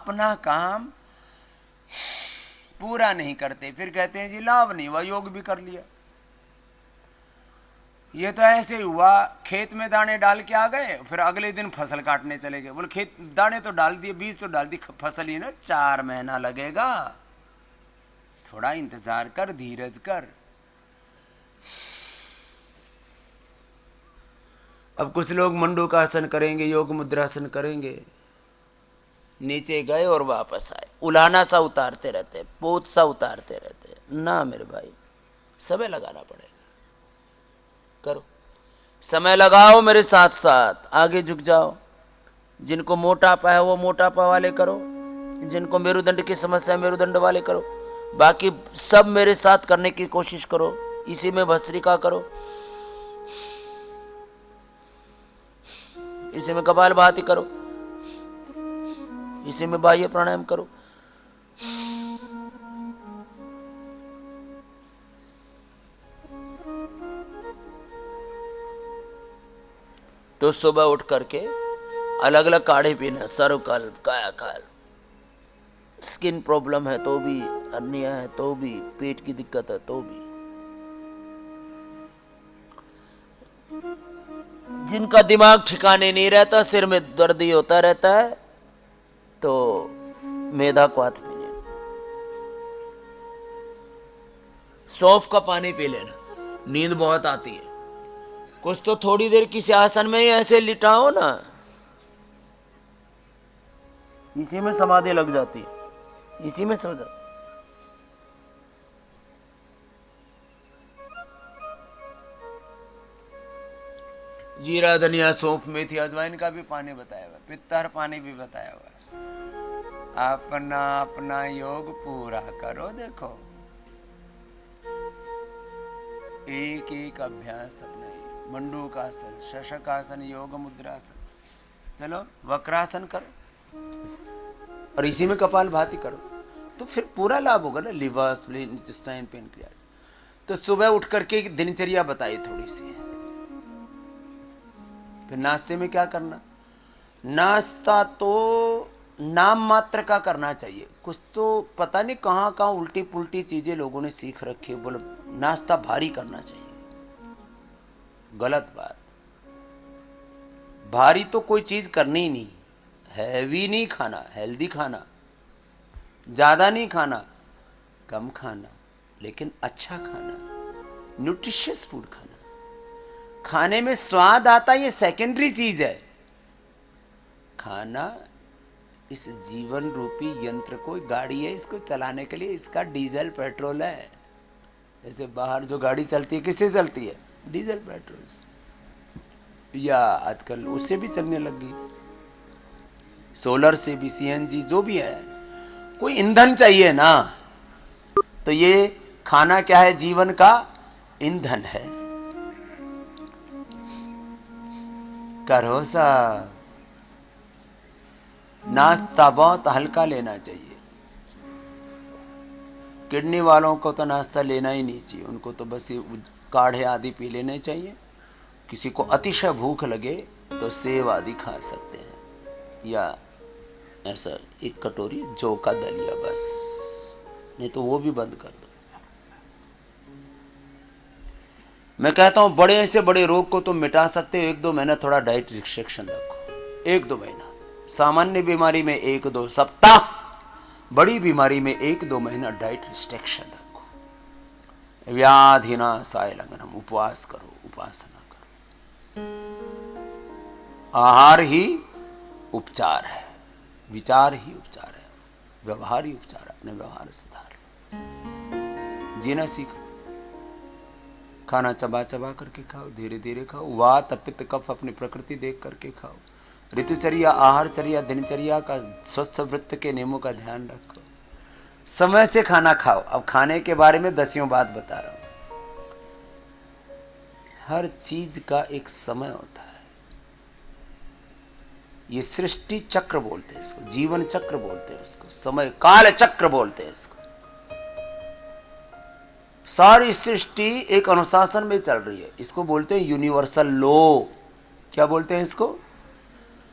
अपना काम पूरा नहीं करते, फिर कहते हैं जी लाभ नहीं हुआ, योग भी कर लिया। ये तो ऐसे ही हुआ, खेत में दाने डाल के आ गए, फिर अगले दिन फसल काटने चले गए। बोले खेत दाने तो डाल दिए, बीज तो डाल दी, फसल ही ना 4 महीना लगेगा, थोड़ा इंतजार कर, धीरज कर। अब कुछ लोग मंडूकासन करेंगे, योग मुद्रासन करेंगे, नीचे गए और वापस आए, उलाना सा उतारते रहते, पोत सा उतारते रहते। ना मेरे भाई, समय लगाना पड़ेगा। करो, समय लगाओ, मेरे साथ साथ आगे झुक जाओ। जिनको मोटापा है वो मोटापा वाले करो, जिनको मेरुदंड की समस्या मेरुदंड वाले करो, बाकी सब मेरे साथ करने की कोशिश करो। इसी में भस्त्रिका करो, इसी में कपाल भाती करो, इसी में बाह्य प्राणायाम करो। तो सुबह उठ करके अलग अलग काढ़े पीना, सर्वकल्प, कायाकल्प, स्किन प्रॉब्लम है तो भी, हर्निया है तो भी, पेट की दिक्कत है तो भी, जिनका दिमाग ठिकाने नहीं रहता, सिर में दर्द ही होता रहता है, तो मेधा क्वाथ पी लेना, सौंफ का पानी पी लेना। नींद बहुत आती है, कुछ तो थोड़ी देर किसी आसन में ही ऐसे लिटाओ ना, इसी में समाधि लग जाती है, इसी में सो जाओ। जीरा, धनिया, सौंफ, मेथी, अजवाइन का भी पानी बताया हुआ है, पित्तर पानी भी बताया हुआ है। अपना अपना योग पूरा करो। देखो, एक एक अभ्यास अपना ही, मंडूकासन, शशकासन, योग मुद्रासन, चलो वक्रासन करो और इसी में कपाल भाती करो, तो फिर पूरा लाभ होगा ना, लिवर, स्प्लीन, इंटेस्टाइन, पैनक्रियाज। तो सुबह उठ करके दिनचर्या बताई थोड़ी सी। फिर नाश्ते में क्या करना? नाश्ता तो नाम मात्र का करना चाहिए, कुछ तो पता नहीं कहाँ कहाँ उल्टी पुल्टी चीजें लोगों ने सीख रखी है, बोलो नाश्ता भारी करना चाहिए। गलत बात, भारी तो कोई चीज करनी ही नहीं, हैवी नहीं खाना, हेल्दी खाना, ज्यादा नहीं खाना, कम खाना, लेकिन अच्छा खाना, न्यूट्रिशियस फूड खाना। खाने में स्वाद आता, ये सेकेंडरी चीज है। खाना इस जीवन रूपी यंत्र को, गाड़ी है, इसको चलाने के लिए इसका डीजल पेट्रोल है। जैसे बाहर जो गाड़ी चलती है किससे चलती है? डीजल पेट्रोल से, या आजकल उससे भी चलने लग गई, सोलर से भी, सीएनजी, जो भी है, कोई ईंधन चाहिए ना। तो ये खाना क्या है? जीवन का ईंधन है। करो सा, नाश्ता बहुत हल्का लेना चाहिए। किडनी वालों को तो नाश्ता लेना ही नहीं चाहिए, उनको तो बस काढ़े आदि पी लेने चाहिए। किसी को अतिशय भूख लगे तो सेव आदि खा सकते हैं, या ऐसा एक कटोरी जौ का दलिया, बस, नहीं तो वो भी बंद कर दो। मैं कहता हूं बड़े से बड़े रोग को तो मिटा सकते हो, 1-2 महीना थोड़ा डाइट रिस्ट्रिक्शन रखो, 1-2 महीना। सामान्य बीमारी में 1-2 सप्ताह, बड़ी बीमारी में 1-2 महीना डाइट रिस्ट्रिक्शन रखो। व्याधिनाशाय लग्नम, उपवास करो, उपासना करो। आहार ही उपचार है, विचार ही उपचार है, व्यवहार ही उपचार है। अपने व्यवहार सुधार, जीना सीखो, खाना चबा चबा करके खाओ, धीरे धीरे खाओ, वात पित्त कफ अपनी प्रकृति देख करके खाओ। ऋतुचर्या, आहारचर्या, दिनचर्या का, स्वस्थ वृत्त के नियमों का ध्यान रखो। समय से खाना खाओ। अब खाने के बारे में 10वीं बात बता रहा हूं। हर चीज का एक समय होता है। ये सृष्टि चक्र बोलते हैं इसको, जीवन चक्र बोलते हैं इसको, समय काल चक्र बोलते हैं इसको। सारी सृष्टि एक अनुशासन में चल रही है, इसको बोलते हैं यूनिवर्सल लॉ। क्या बोलते हैं इसको?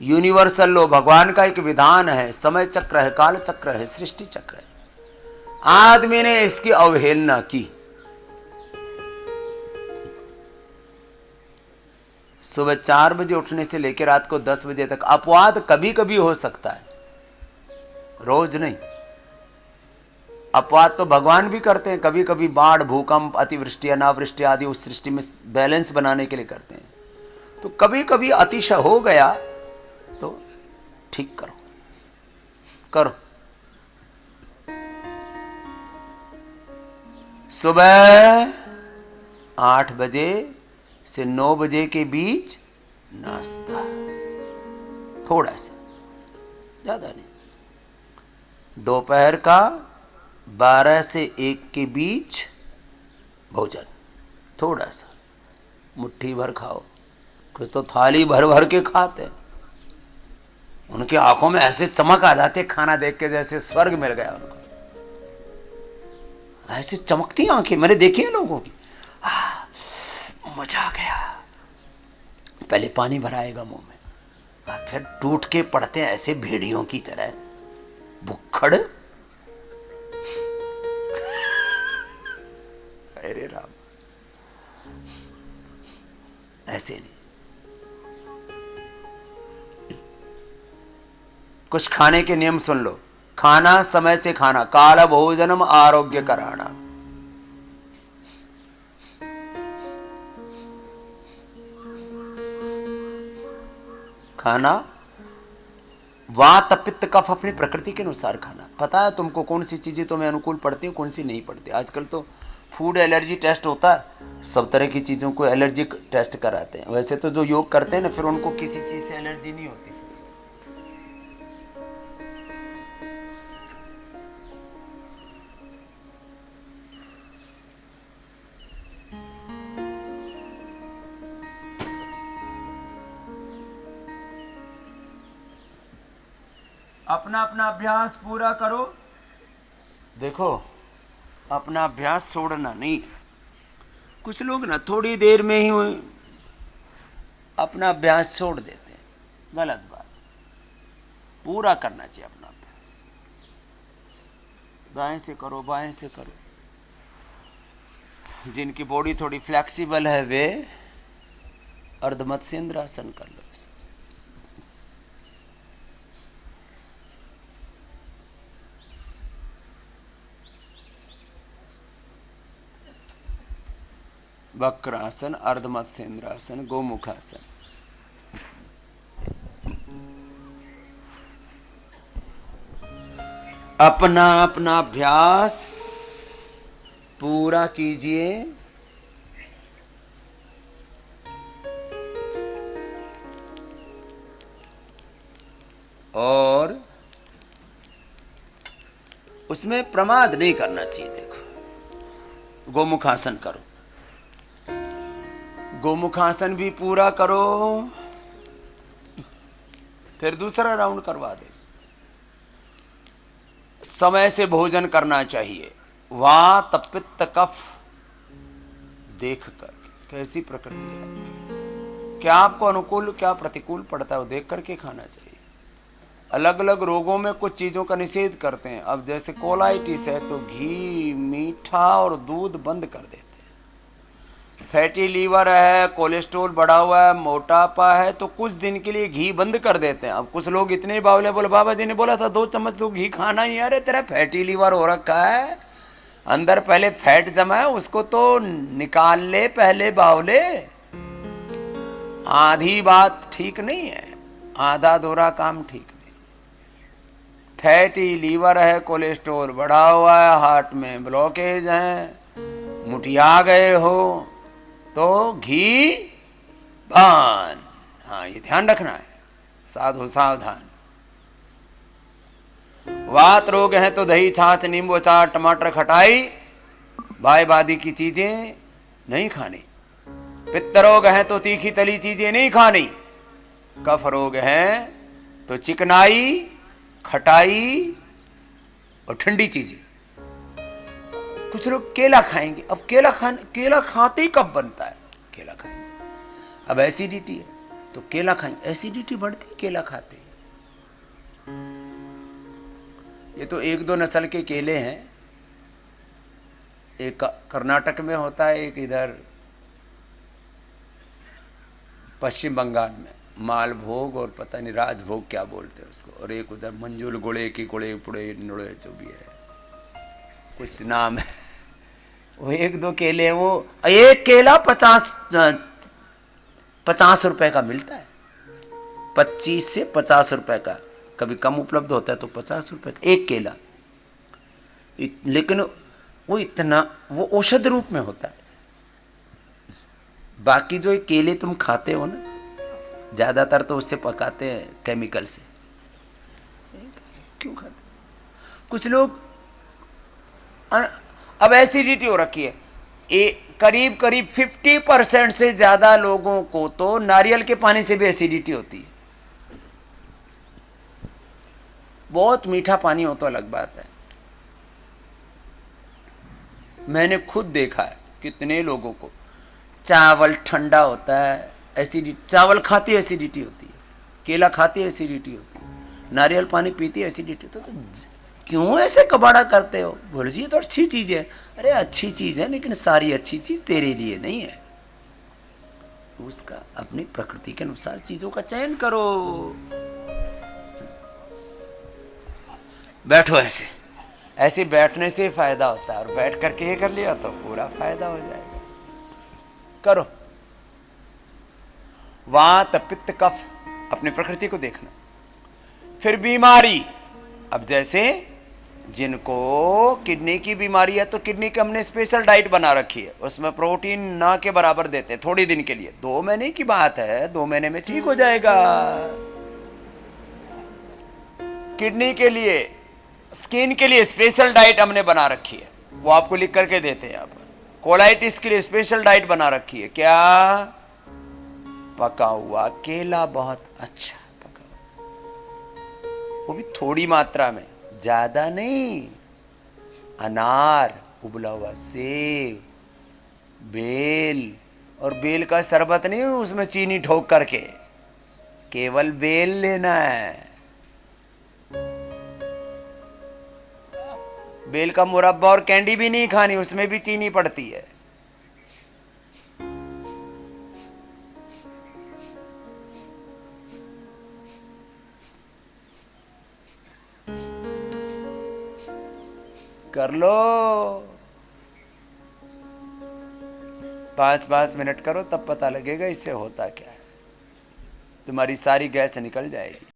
यूनिवर्सल लो भगवान का एक विधान है, समय चक्र है, काल चक्र है, सृष्टि चक्र है। आदमी ने इसकी अवहेलना की। सुबह 4 बजे उठने से लेकर रात को 10 बजे तक अपवाद कभी कभी हो सकता है, रोज नहीं। अपवाद तो भगवान भी करते हैं, कभी कभी बाढ़, भूकंप, अतिवृष्टि, अनावृष्टि आदि उस सृष्टि में बैलेंस बनाने के लिए करते हैं। तो कभी कभी अतिशय हो गया तो ठीक करो करो। सुबह 8 बजे से 9 बजे के बीच नाश्ता, थोड़ा सा, ज्यादा नहीं। दोपहर का 12 से 1 के बीच भोजन, थोड़ा सा, मुट्ठी भर खाओ। कुछ तो थाली भर भर के खाते, उनकी आंखों में ऐसे चमक आ जाते खाना देख के, जैसे स्वर्ग मिल गया उनको। ऐसे चमकती आंखें मैंने देखी है लोगों की, मजा आ गया। पहले पानी भराएगा मुंह में, फिर टूट के पड़ते हैं ऐसे भेड़ियों की तरह, भुक्खड़। अरे राम, ऐसे नहीं। कुछ खाने के नियम सुन लो। खाना समय से खाना, काल भोजनम आरोग्य कराना। खाना वात पित्त कफ अपनी प्रकृति के अनुसार खाना। पता है तुमको कौन सी चीजें तुम्हें अनुकूल पड़ती है, कौन सी नहीं पड़ती। आजकल तो फूड एलर्जी टेस्ट होता है, सब तरह की चीजों को एलर्जिक टेस्ट कराते हैं। वैसे तो जो योग करते हैं ना, फिर उनको किसी चीज से एलर्जी नहीं होती। अपना अपना अभ्यास पूरा करो। देखो, अपना अभ्यास छोड़ना नहीं। कुछ लोग ना थोड़ी देर में ही अपना अभ्यास छोड़ देते हैं, गलत बात। पूरा करना चाहिए अपना अभ्यास। दाएं से करो, बाएं से करो। जिनकी बॉडी थोड़ी फ्लेक्सिबल है वे अर्धमत्स्येंद्रासन कर लो। वक्रासन, अर्धमत्स्येंद्रासन, गोमुखासन। अपना अपना अभ्यास पूरा कीजिए। और उसमें प्रमाद नहीं करना चाहिए। देखो, गोमुखासन करो, गोमुखासन भी पूरा करो, फिर दूसरा राउंड करवा दे। समय से भोजन करना चाहिए। वात पित्त कफ देख करके, कैसी प्रकृति है, क्या आपको अनुकूल क्या प्रतिकूल पड़ता है, वो देख करके खाना चाहिए। अलग अलग रोगों में कुछ चीजों का निषेध करते हैं। अब जैसे कोलाइटिस है तो घी, मीठा और दूध बंद कर देते हैं। फैटी लीवर है, कोलेस्ट्रॉल बढ़ा हुआ है, मोटापा है, तो कुछ दिन के लिए घी बंद कर देते हैं। अब कुछ लोग इतने बावले, बोले बाबा जी ने बोला था 2 चम्मच तो घी खाना ही। अरे तेरा फैटी लीवर हो रखा है, अंदर पहले फैट जमा है, उसको तो निकाल ले पहले बावले। आधी बात ठीक नहीं है, आधा दोहरा काम ठीक नहीं। फैटी लीवर है, कोलेस्ट्रॉल बढ़ा हुआ है, हार्ट में ब्लॉकेज है, मुटिया गए हो, तो घी बंद। हाँ, ये ध्यान रखना है, साधु सावधान। वात रोग है तो दही, छाछ, नींबू अचार, टमाटर, खटाई, बाय बादी की चीजें नहीं खानी। पित्त रोग है तो तीखी तली चीजें नहीं खानी। कफ रोग है तो चिकनाई, खटाई और ठंडी चीजें। कुछ लोग केला खाएंगे। अब केला खाते ही कब बनता है? केला खाएंगे, अब एसिडिटी है, तो केला खाएं, एसिडिटी बढ़ती है केला खाते। ये तो एक दो नस्ल के केले हैं, एक कर्नाटक में होता है, एक इधर पश्चिम बंगाल में मालभोग और पता नहीं राजभोग क्या बोलते हैं उसको, और एक उधर मंजूल गुड़े की गुड़े पुड़े नुड़े जो भी है कुछ नाम है। वो एक दो केले, वो एक केला 50 रुपए का मिलता है, 25 से 50 रुपए का, कभी कम उपलब्ध होता है तो 50 रुपए का एक केला। लेकिन वो इतना, वो औषध रूप में होता है। बाकी जो केले तुम खाते हो ना, ज्यादातर तो उससे पकाते हैं केमिकल से। क्यों खाते? कुछ लोग, अब एसिडिटी हो रखी है, करीब करीब 50% से ज्यादा लोगों को तो नारियल के पानी से भी एसिडिटी होती है। बहुत मीठा पानी हो तो अलग बात है। मैंने खुद देखा है कितने लोगों को चावल ठंडा होता है एसिडिटी, चावल खाती एसिडिटी होती है, केला खाती एसिडिटी होती है, नारियल पानी पीती एसिडिटी। तो क्यों ऐसे कबाड़ा करते हो? बोले जी ये तो अच्छी चीज है। अरे अच्छी चीज है, लेकिन सारी अच्छी चीज तेरे लिए नहीं है। उसका अपनी प्रकृति के अनुसार चीजों का चयन करो। बैठो ऐसे, ऐसे बैठने से फायदा होता है, और बैठ करके ये कर लिया तो पूरा फायदा हो जाएगा। करो। वात पित्त कफ, अपनी प्रकृति को देखना। फिर बीमारी, अब जैसे जिनको किडनी की बीमारी है तो किडनी की हमने स्पेशल डाइट बना रखी है, उसमें प्रोटीन ना के बराबर देते हैं थोड़ी दिन के लिए, 2 महीने की बात है, 2 महीने में ठीक हो जाएगा। किडनी के लिए, स्किन के लिए स्पेशल डाइट हमने बना रखी है, वो आपको लिख करके देते हैं। यहाँ पर कोलाइटिस के लिए स्पेशल डाइट बना रखी है। क्या? पका हुआ केला, बहुत अच्छा पका हुआ, वो भी थोड़ी मात्रा में, ज्यादा नहीं। अनार, उबला हुआ सेब, बेल, और बेल का शरबत नहीं उसमें चीनी ठोक करके, केवल बेल लेना है। बेल का मुरब्बा और कैंडी भी नहीं खानी, उसमें भी चीनी पड़ती है। कर लो, 5-5 मिनट करो, तब पता लगेगा इससे होता क्या है। तुम्हारी सारी गैस निकल जाएगी।